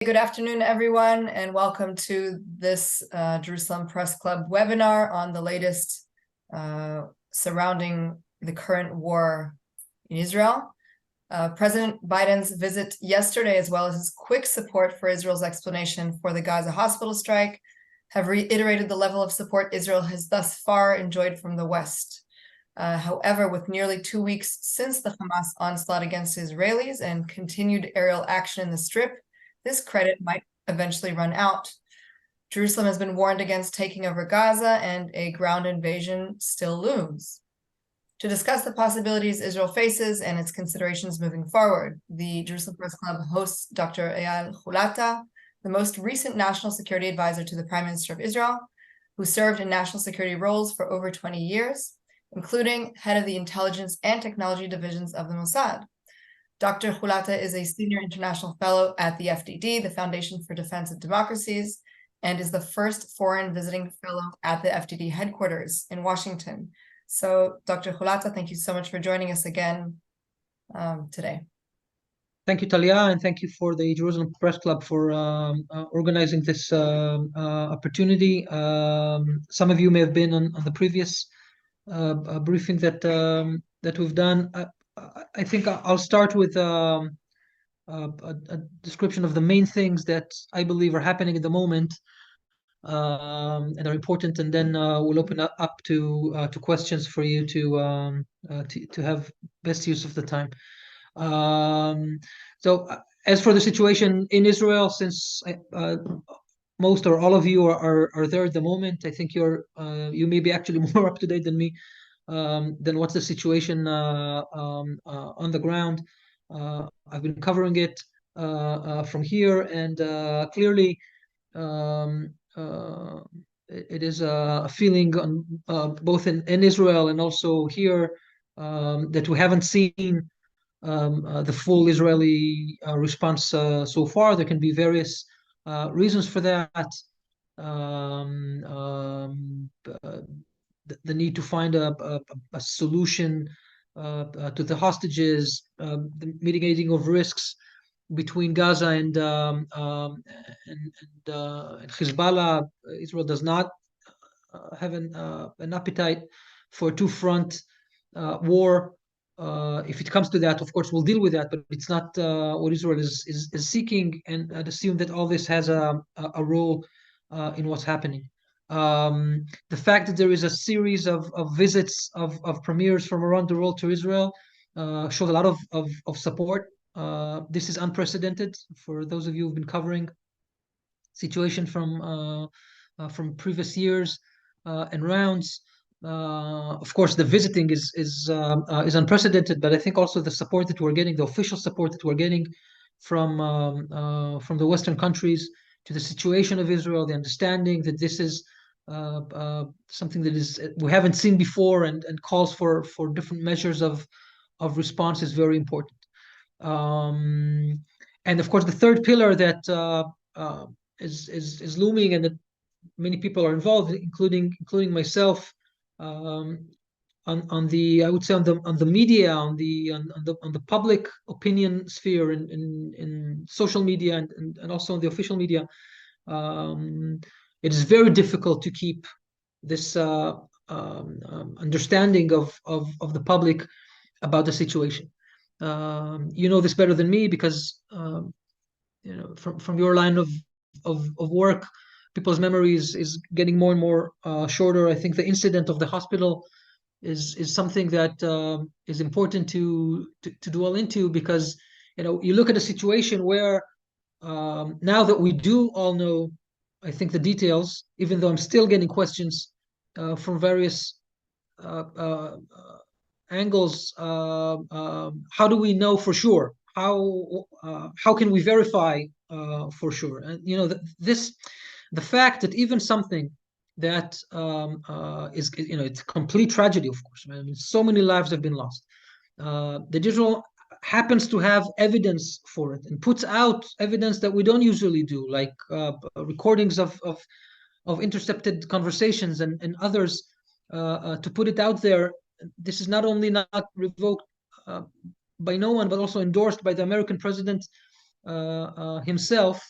Good afternoon, everyone, and welcome to this Jerusalem Press Club webinar on the latest surrounding the current war in Israel. President Biden's visit yesterday, as well as his quick support for Israel's explanation for the Gaza hospital strike, have reiterated the level of support Israel has thus far enjoyed from the West. However, with nearly 2 weeks since the Hamas onslaught against Israelis and continued aerial action in the Strip, this credit might eventually run out. Jerusalem has been warned against taking over Gaza, and a ground invasion still looms. To discuss the possibilities Israel faces and its considerations moving forward, the Jerusalem Press Club hosts Dr. Eyal Hulata, the most recent national security advisor to the Prime Minister of Israel, who served in national security roles for over 20 years, including head of the intelligence and technology divisions of the Mossad. Dr. Hulata is a senior international fellow at the FDD, the Foundation for Defense of Democracies, and is the first foreign visiting fellow at the FDD headquarters in Washington. So, Dr. Hulata, thank you so much for joining us again today. Thank you, Talia, and thank you for the Jerusalem Press Club for organizing this opportunity. Some of you may have been on the previous briefing that we've done. I think I'll start with a description of the main things that I believe are happening at the moment and are important, and then we'll open up to questions for you to have best use of the time. So as for the situation in Israel, since most or all of you are there at the moment, I think you may be actually more up to date than me. Then what's the situation on the ground? I've been covering it from here, and clearly it is a feeling both in Israel and also here that we haven't seen the full Israeli response so far. There can be various reasons for that. The need to find a solution to the hostages, the mitigating of risks between Gaza and Hezbollah. Israel does not have an appetite for a two-front war. If it comes to that, of course, we'll deal with that, but it's not what Israel is seeking, and I'd assume that all this has a role in what's happening. The fact that there is a series of visits of premiers from around the world to Israel shows a lot of support. This is unprecedented for those of you who've been covering situation from previous years and rounds. Of course, the visiting is unprecedented, but I think also the support that we're getting, the official support that we're getting from the Western countries to the situation of Israel, the understanding that this is something that we haven't seen before, and calls for different measures of response is very important. And of course, the third pillar that is looming, and that many people are involved, including myself, on the, I would say, on the media, on the public opinion sphere, in social media, and also on the official media. It is very difficult to keep this understanding of the public about the situation. You know this better than me, because from your line of work, people's memories is getting more and more shorter. I think the incident of the hospital is something that is important to dwell into, because you look at a situation where now that we do all know, I think, the details, even though I'm still getting questions from various angles. How do we know for sure? How can we verify for sure? And the fact that even something that is, it's a complete tragedy, of course. I mean, so many lives have been lost. The digital happens to have evidence for it, and puts out evidence that we don't usually do, like recordings of intercepted conversations and others, to put it out there. This is not only not revoked by no one, but also endorsed by the American president himself.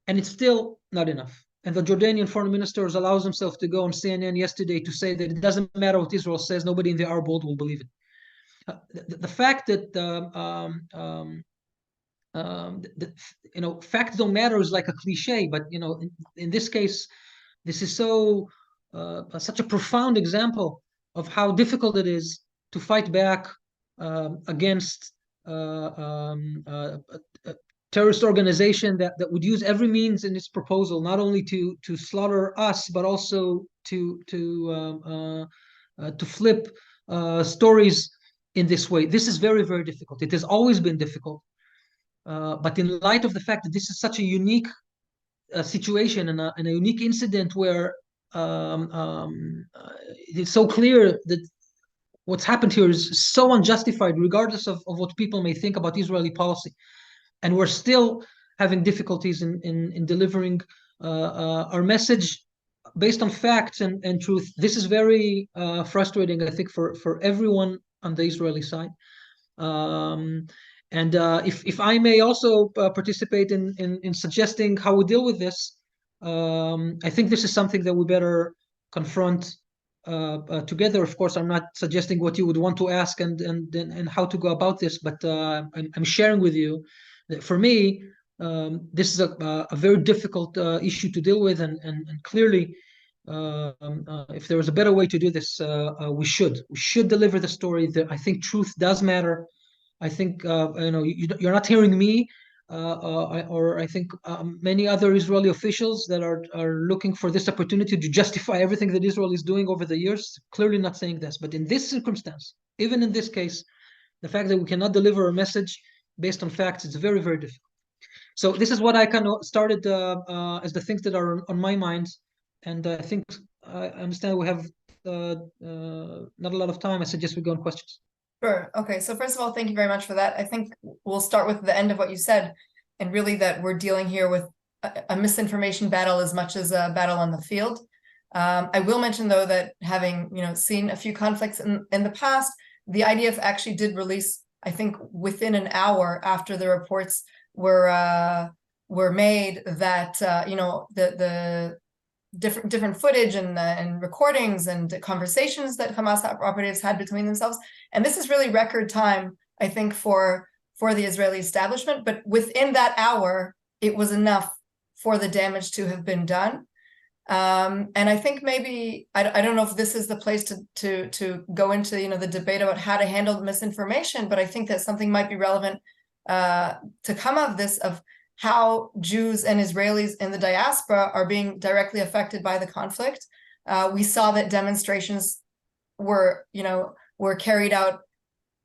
and it's still not enough. And the Jordanian foreign minister allows himself to go on CNN yesterday to say that it doesn't matter what Israel says, nobody in the Arab world will believe it. The fact that facts don't matter is like a cliche, but in this case, this is such a profound example of how difficult it is to fight back against a terrorist organization that would use every means in its proposal, not only to slaughter us, but also to flip stories in this way. This is very, very difficult. It has always been difficult. But in light of the fact that this is such a unique situation and a unique incident where it's so clear that what's happened here is so unjustified, regardless of what people may think about Israeli policy. And we're still having difficulties in delivering our message based on facts and truth. This is very frustrating, I think, for everyone on the Israeli side. And if I may also participate in suggesting how we deal with this, I think this is something that we better confront together. Of course, I'm not suggesting what you would want to ask and how to go about this, but I'm sharing with you that for me, this is a very difficult issue to deal with, and clearly, if there was a better way to do this, we should deliver the story. That I think truth does matter. I think you're not hearing me, or I think many other Israeli officials that are looking for this opportunity to justify everything that Israel is doing over the years. Clearly not saying this, but in this circumstance, even in this case, the fact that we cannot deliver a message based on facts is very, very difficult. So this is what I kind of started as the things that are on my mind, and I think I understand we have not a lot of time. I suggest we go on questions. Sure. Okay. So first of all, thank you very much for that. I think we'll start with the end of what you said, and really that we're dealing here with a misinformation battle as much as a battle on the field. I will mention, though, that having seen a few conflicts in the past, the IDF actually did release, I think, within an hour after the reports were made, that the different footage and recordings and conversations that Hamas operatives had between themselves. And this is really record time, I think, for the Israeli establishment. But within that hour, it was enough for the damage to have been done. And I think maybe, I don't know if this is the place to go into the debate about how to handle misinformation, but I think that something might be relevant to come of this, of how Jews and Israelis in the diaspora are being directly affected by the conflict. We saw that demonstrations were carried out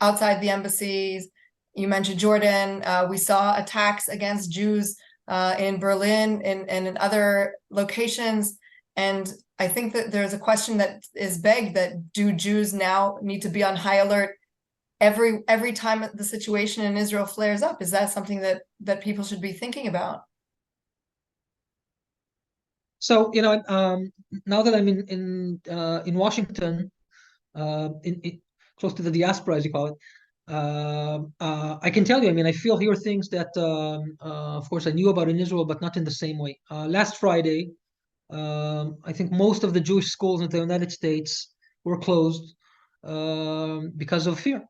outside the embassies. You mentioned Jordan. We saw attacks against Jews in Berlin and in other locations. And I think that there's a question that is begged, that do Jews now need to be on high alert every time the situation in Israel flares up? Is that something that people should be thinking about? So now that I'm in Washington, close to the diaspora, as you call it, I can tell you. I mean, I hear things that, of course, I knew about in Israel, but not in the same way. Last Friday, I think most of the Jewish schools in the United States were closed because of fear.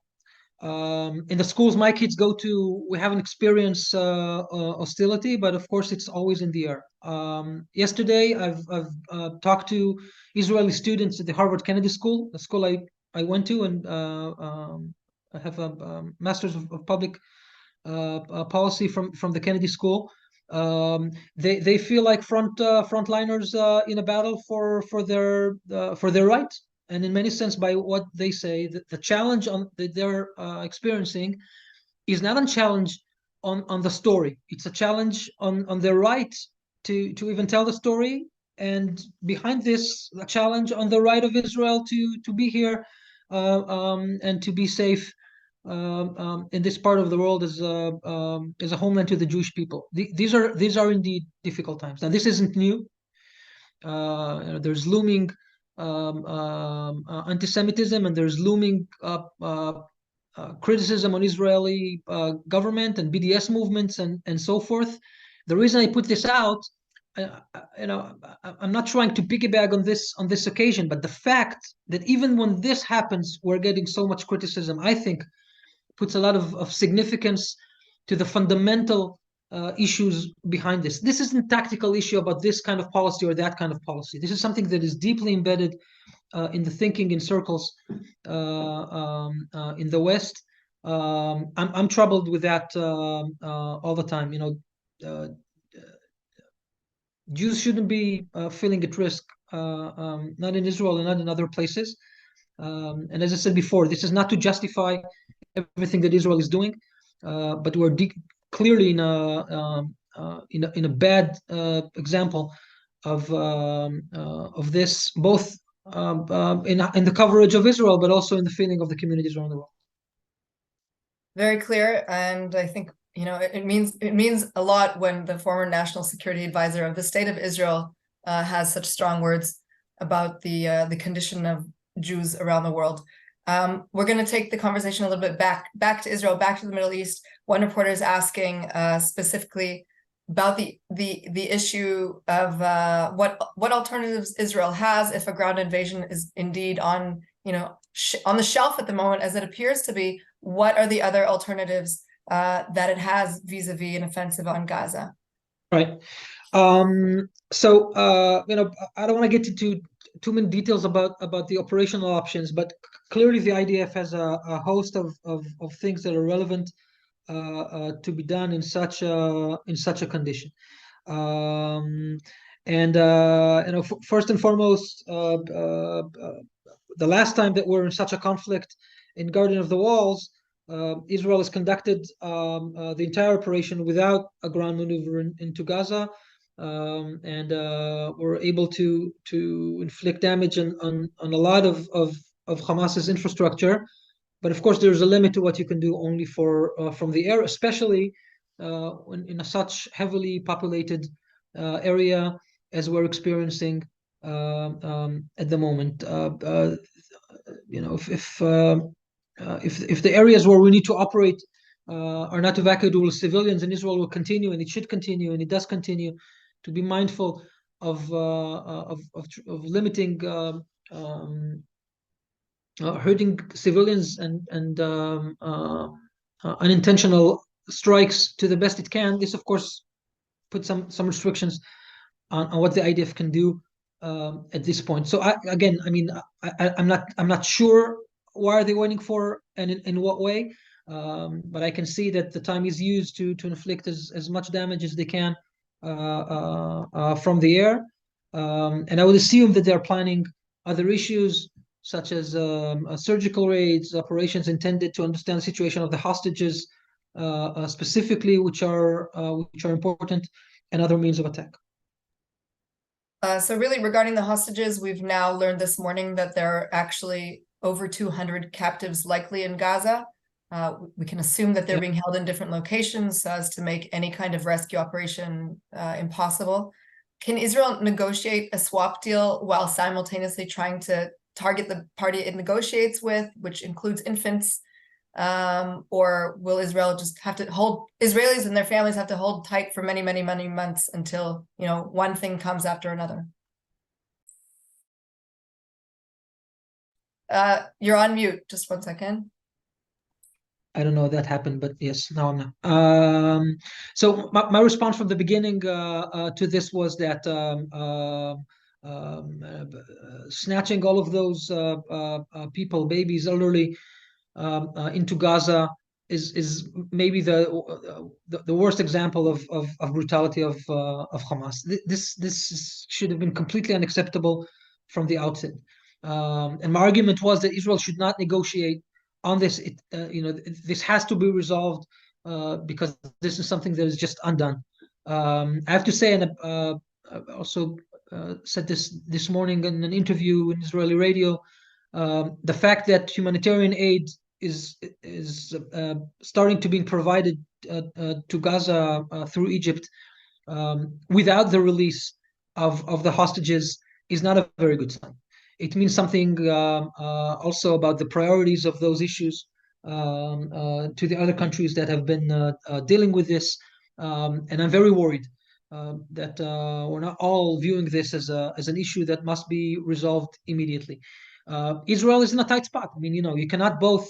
In the schools my kids go to, we haven't experienced hostility, but of course it's always in the air. Yesterday, I've talked to Israeli students at the Harvard Kennedy School, the school I went to, and I have a master's of public policy from the Kennedy School. They feel like frontliners in a battle for their rights. And in many sense, by what they say, the challenge that they're experiencing is not a challenge on the story. It's a challenge on their right to even tell the story. And behind this, a challenge on the right of Israel to be here and to be safe in this part of the world as a homeland to the Jewish people. These are indeed difficult times. Now, this isn't new. There's looming anti-Semitism, and there's looming criticism on Israeli government and BDS movements and so forth. the reason I put this out, I'm not trying to piggyback on this occasion, but the fact that even when this happens, we're getting so much criticism, I think, puts a lot of significance to the fundamental issues behind this. This isn't a tactical issue about this kind of policy or that kind of policy. This is something that is deeply embedded in the thinking in circles in the West. I'm troubled with that all the time. Jews shouldn't be feeling at risk, not in Israel and not in other places. And as I said before, this is not to justify everything that Israel is doing, but we're clearly in a bad example of this, both in the coverage of Israel, but also in the feeling of the communities around the world. Very clear, and I think it means a lot when the former national security advisor of the state of Israel has such strong words about the condition of Jews around the world. We're going to take the conversation a little bit back to Israel, back to the Middle East. One reporter is asking specifically about the issue of what alternatives Israel has if a ground invasion is indeed on the shelf at the moment, as it appears to be. What are the other alternatives that it has vis-a-vis an offensive on Gaza? Right. So I don't want to get into too many details about the operational options, but clearly the IDF has a host of things that are relevant to be done in such a condition. First and foremost, the last time that we're in such a conflict in Garden of the Walls, Israel has conducted the entire operation without a ground maneuver into Gaza, and were able to inflict damage on a lot of Hamas's infrastructure. But of course, there's a limit to what you can do only from the air, especially in a such heavily populated area as we're experiencing at the moment. If the areas where we need to operate are not evacuated with civilians, and Israel will continue, and it should continue, and it does continue, to be mindful of limiting hurting civilians and unintentional strikes to the best it can. This, of course, puts some restrictions on what the IDF can do at this point. So I'm not sure why are they waiting for and in what way, but I can see that the time is used to inflict as much damage as they can from the air, and I would assume that they're planning other issues such as surgical raids, operations intended to understand the situation of the hostages specifically, which are important, and other means of attack. So really, regarding the hostages, we've now learned this morning that there are actually over 200 captives likely in Gaza. We can assume that they're being held in different locations so as to make any kind of rescue operation impossible. Can Israel negotiate a swap deal while simultaneously trying to target the party it negotiates with, which includes infants? Or will Israel just have to Israelis and their families have to hold tight for many, many, many months until, one thing comes after another? You're on mute. Just 1 second. I don't know if that happened, but yes, now I'm not. So my response from the beginning to this was that snatching all of those people, babies, elderly, into Gaza is maybe the worst example of brutality of Hamas. This should have been completely unacceptable from the outset. And my argument was that Israel should not negotiate on this. This has to be resolved because this is something that is just undone. I have to say, and I also said this morning in an interview in Israeli radio, the fact that humanitarian aid is starting to be provided to Gaza through Egypt without the release of the hostages is not a very good sign. It means something also about the priorities of those issues to the other countries that have been dealing with this, and I'm very worried that we're not all viewing this as an issue that must be resolved immediately. Israel is in a tight spot. I mean, you cannot both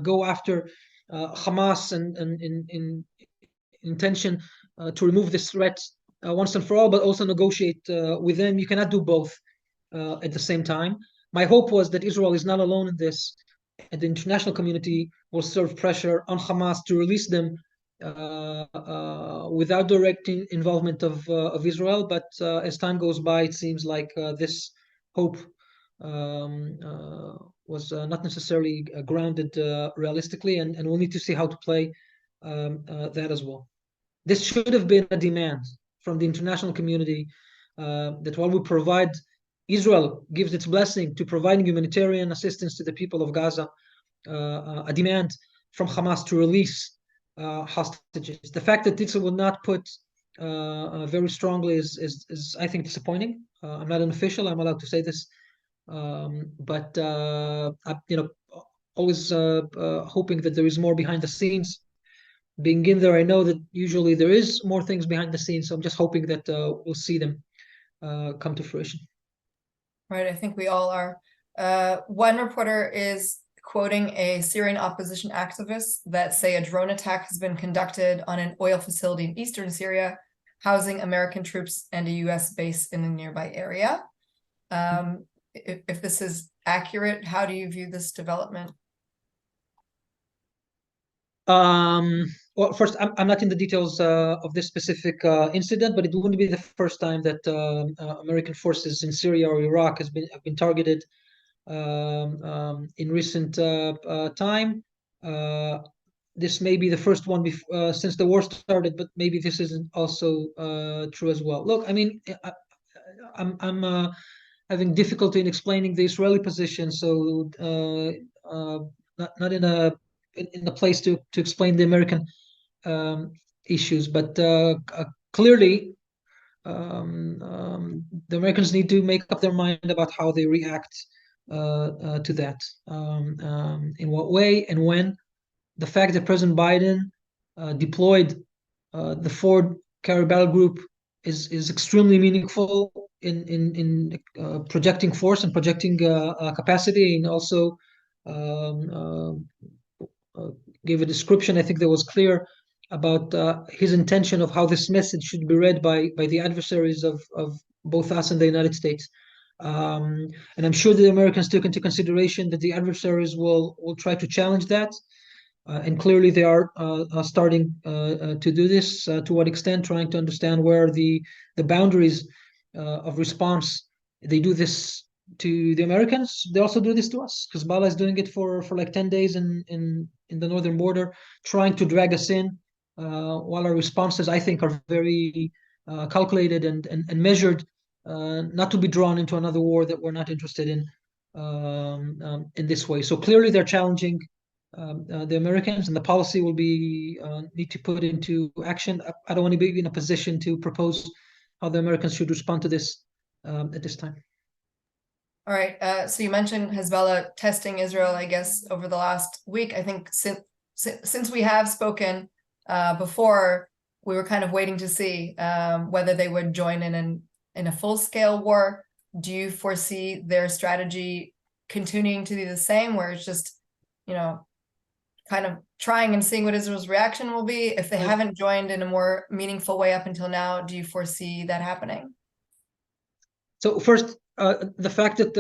go after Hamas and in intention to remove this threat once and for all, but also negotiate with them. You cannot do both at the same time. My hope was that Israel is not alone in this, and the international community will serve pressure on Hamas to release them without direct involvement of Israel. But as time goes by, it seems like this hope was not necessarily grounded realistically, and we'll need to see how to play that as well. This should have been a demand from the international community that while we provide, Israel gives its blessing to providing humanitarian assistance to the people of Gaza, a demand from Hamas to release hostages. The fact that Israel will not put very strongly is I think, disappointing. I'm not an official. I'm allowed to say this, but always hoping that there is more behind the scenes. Being in there, I know that usually there is more things behind the scenes, so I'm just hoping that we'll see them come to fruition. Right, I think we all are. One reporter is quoting a Syrian opposition activist that say a drone attack has been conducted on an oil facility in eastern Syria, housing American troops and a US base in the nearby area. If this is accurate, how do you view this development? Well, first, I'm not in the details of this specific incident, but it wouldn't be the first time that American forces in Syria or Iraq have been targeted in recent time. This may be the first one since the war started, but maybe this isn't also true as well. Look, I mean, I'm having difficulty in explaining the Israeli position, so not in a place to explain the American issues, but clearly the Americans need to make up their mind about how they react to that. In what way and when. The fact that President Biden deployed the Ford Carrier Battle Group is extremely meaningful in projecting force and projecting capacity, and also gave a description, I think, that was clear about his intention of how this message should be read by the adversaries of both us and the United States. And I'm sure the Americans took into consideration that the adversaries will try to challenge that. And clearly they are starting to do this. To what extent, trying to understand where the boundaries of response. They do this to the Americans. They also do this to us. Hezbollah is doing it for like 10 days in the northern border, trying to drag us in, while our responses, I think, are very calculated and measured, not to be drawn into another war that we're not interested in this way. So clearly they're challenging the Americans, and the policy will be need to put into action. I don't want to be in a position to propose how the Americans should respond to this at this time. All right. So you mentioned Hezbollah testing Israel, I guess, over the last week. I think since we have spoken before, we were kind of waiting to see whether they would join in a full-scale war. Do you foresee their strategy continuing to be the same, where it's just, kind of trying and seeing what Israel's reaction will be? If they haven't joined in a more meaningful way up until now, do you foresee that happening? So first, the fact that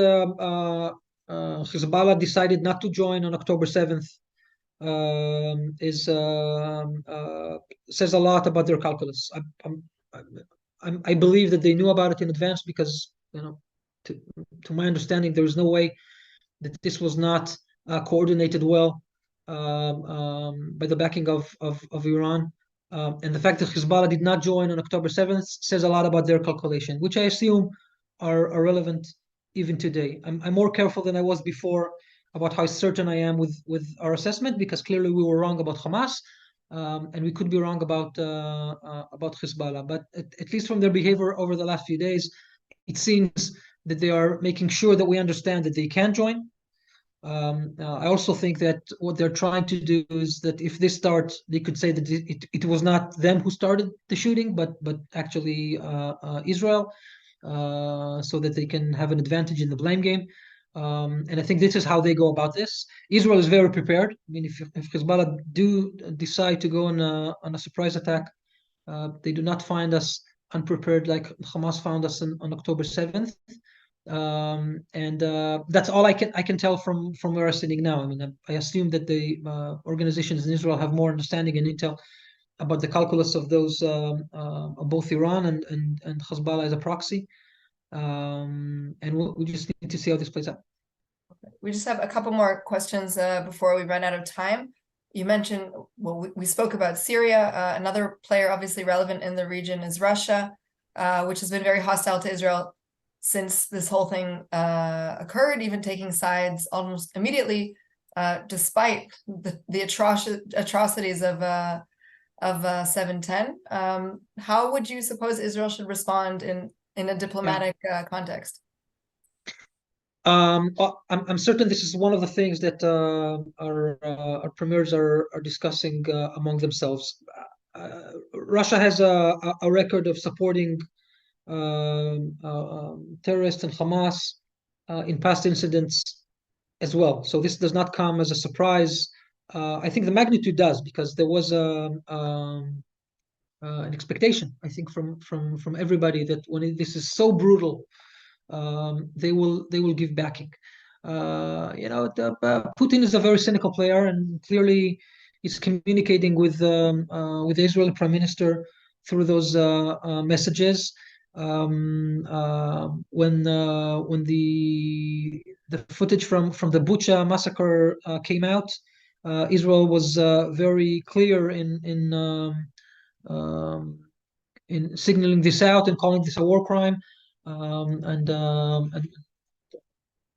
Hezbollah decided not to join on October 7th says a lot about their calculus. I believe that they knew about it in advance because, to my understanding, there is no way that this was not coordinated well by the backing of Iran. And the fact that Hezbollah did not join on October 7th says a lot about their calculation, which I assume are relevant even today. I'm more careful than I was before about how certain I am with our assessment, because clearly we were wrong about Hamas, and we could be wrong about Hezbollah. But at least from their behavior over the last few days, it seems that they are making sure that we understand that they can join. I also think that what they're trying to do is that if this starts, they could say that it was not them who started the shooting, but actually Israel, so that they can have an advantage in the blame game. And I think this is how they go about this. Israel is very prepared. I mean, if Hezbollah do decide to go on a surprise attack, they do not find us unprepared like Hamas found us on October 7th. And that's all I can tell from where I'm sitting now. I mean, I assume that the organizations in Israel have more understanding and intel about the calculus of those of both Iran and Hezbollah as a proxy. And we just need to see how this plays out. We just have a couple more questions before we run out of time. You mentioned, well, we spoke about Syria. Another player obviously relevant in the region is Russia, which has been very hostile to Israel since this whole thing occurred, even taking sides almost immediately, despite the atrocities of 7/10. How would you suppose Israel should respond in a diplomatic context? I'm certain this is one of the things that our premiers are discussing among themselves. Russia has a record of supporting terrorists and Hamas in past incidents as well. So this does not come as a surprise. I think the magnitude does, because there was an expectation, I think, from everybody that when this is so brutal, they will give backing. Putin is a very cynical player, and clearly he's communicating with the Israeli Prime Minister through those messages. When the footage from the Bucha massacre came out, Israel was very clear in signaling this out and calling this a war crime, and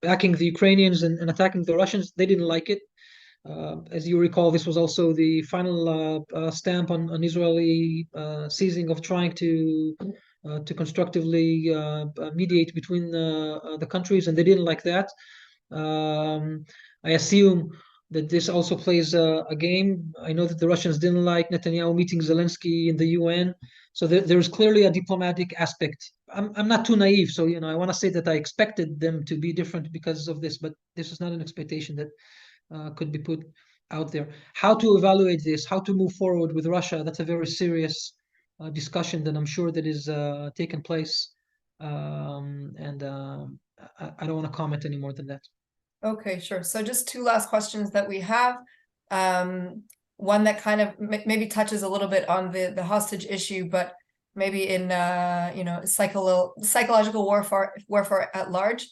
backing the Ukrainians and attacking the Russians. They didn't like it. As you recall, this was also the final stamp on Israeli seizing of trying to constructively mediate between the countries, and they didn't like that. I assume that this also plays a game. I know that the Russians didn't like Netanyahu meeting Zelensky in the UN, so there's clearly a diplomatic aspect. I'm not too naive, so I want to say that I expected them to be different because of this, but this is not an expectation that could be put out there. How to evaluate this, how to move forward with Russia, that's a very serious discussion that I'm sure that is taking place. And I don't want to comment any more than that. Okay, sure. So just two last questions that we have. One that kind of maybe touches a little bit on the hostage issue, but maybe in psychological warfare at large.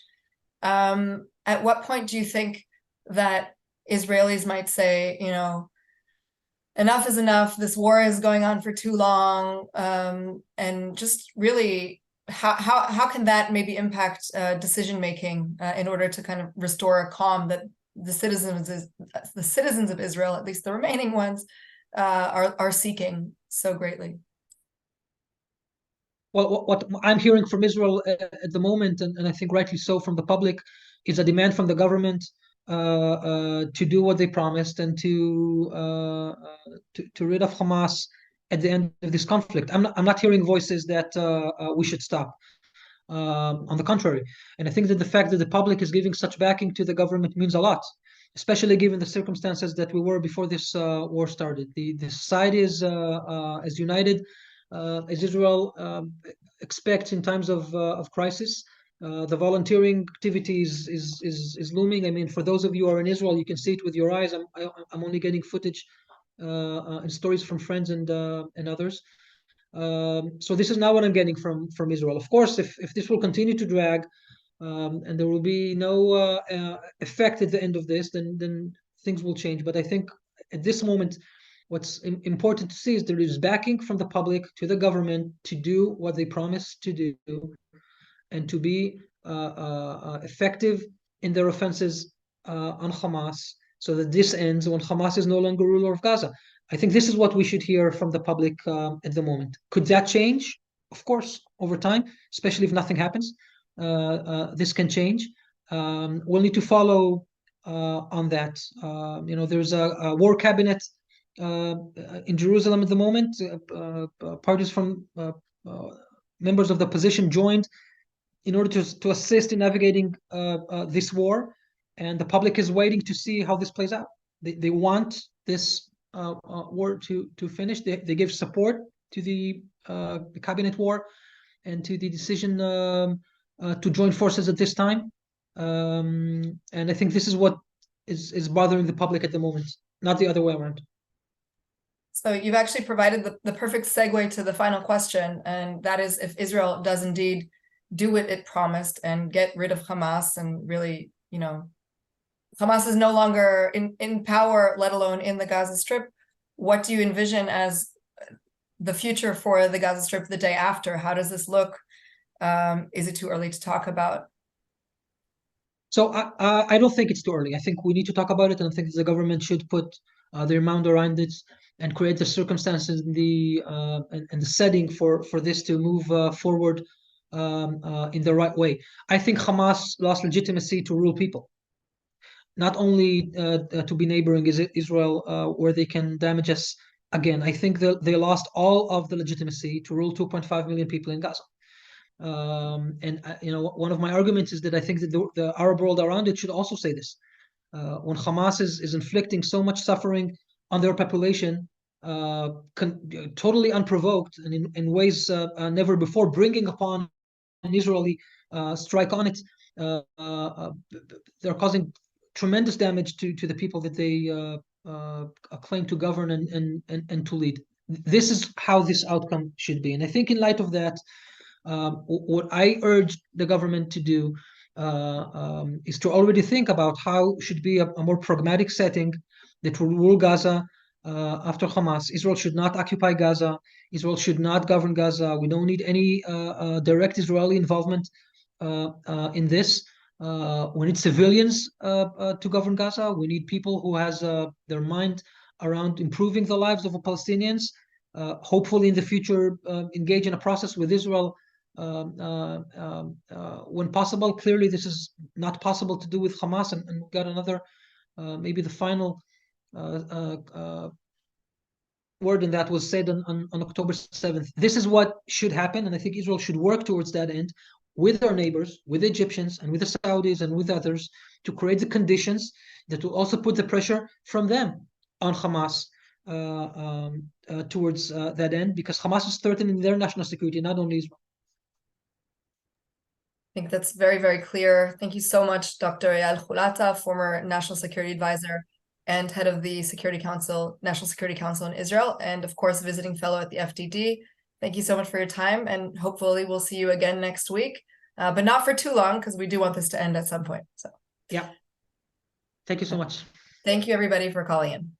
At what point do you think that Israelis might say, enough is enough, this war is going on for too long, and just really how can that maybe impact decision making in order to kind of restore a calm that the citizens of Israel, at least the remaining ones, are seeking so greatly? Well, what I'm hearing from Israel at the moment, and I think rightly so from the public, is a demand from the government to do what they promised and to rid of Hamas at the end of this conflict. I'm not hearing voices that we should stop. On the contrary, and I think that the fact that the public is giving such backing to the government means a lot, especially given the circumstances that we were before this war started. The society is as united as Israel expects in times of crisis. The volunteering activity is looming. I mean, for those of you who are in Israel, you can see it with your eyes. I'm only getting footage and stories from friends and others. So this is not what I'm getting from Israel. Of course, if this will continue to drag, and there will be no effect at the end of this, then things will change. But I think at this moment, what's important to see is there is backing from the public to the government to do what they promised to do, and to be effective in their offenses on Hamas, so that this ends when Hamas is no longer ruler of Gaza. I think this is what we should hear from the public at the moment. Could that change? Of course, over time, especially if nothing happens. This can change. We'll need to follow on that. There's a war cabinet in Jerusalem at the moment. Parties from members of the opposition joined in order to assist in navigating this war, and the public is waiting to see how this plays out. They want this war to finish. They give support to the cabinet war and to the decision to join forces at this time. And I think this is what is bothering the public at the moment, not the other way around. So you've actually provided the perfect segue to the final question, and that is if Israel does indeed do what it promised and get rid of Hamas, and really, Hamas is no longer in power, let alone in the Gaza Strip. What do you envision as the future for the Gaza Strip the day after? How does this look? Is it too early to talk about? So I don't think it's too early. I think we need to talk about it, and I think the government should put their mind around it and create the circumstances and the setting for this to move forward in the right way. I think Hamas lost legitimacy to rule people, not only to be neighboring Israel, where they can damage us again. I think that they lost all of the legitimacy to rule 2.5 million people in Gaza. One of my arguments is that I think that the Arab world around it should also say this. When Hamas is inflicting so much suffering on their population, totally unprovoked and in ways never before, bringing upon an Israeli strike on it, they're causing tremendous damage to the people that they claim to govern and to lead. This is how this outcome should be. And I think in light of that, what I urge the government to do is to already think about how should be a more pragmatic setting that will rule Gaza after Hamas. Israel should not occupy Gaza. Israel should not govern Gaza. We don't need any direct Israeli involvement in this. We need civilians to govern Gaza. We need people who has their mind around improving the lives of the Palestinians. Hopefully in the future engage in a process with Israel when possible. Clearly this is not possible to do with Hamas, and we've got another maybe the final word in that was said on October 7th. This is what should happen, and I think Israel should work towards that end with our neighbors, with the Egyptians and with the Saudis and with others, to create the conditions that will also put the pressure from them on Hamas towards that end, because Hamas is threatening their national security, not only Israel. I think that's very, very clear. Thank you so much, Dr. Eyal Hulata, former National Security Advisor and head of the National Security Council in Israel, and of course, visiting fellow at the FDD. Thank you so much for your time, and hopefully we'll see you again next week, but not for too long, because we do want this to end at some point. So, yeah. Thank you so much. Thank you, everybody, for calling in.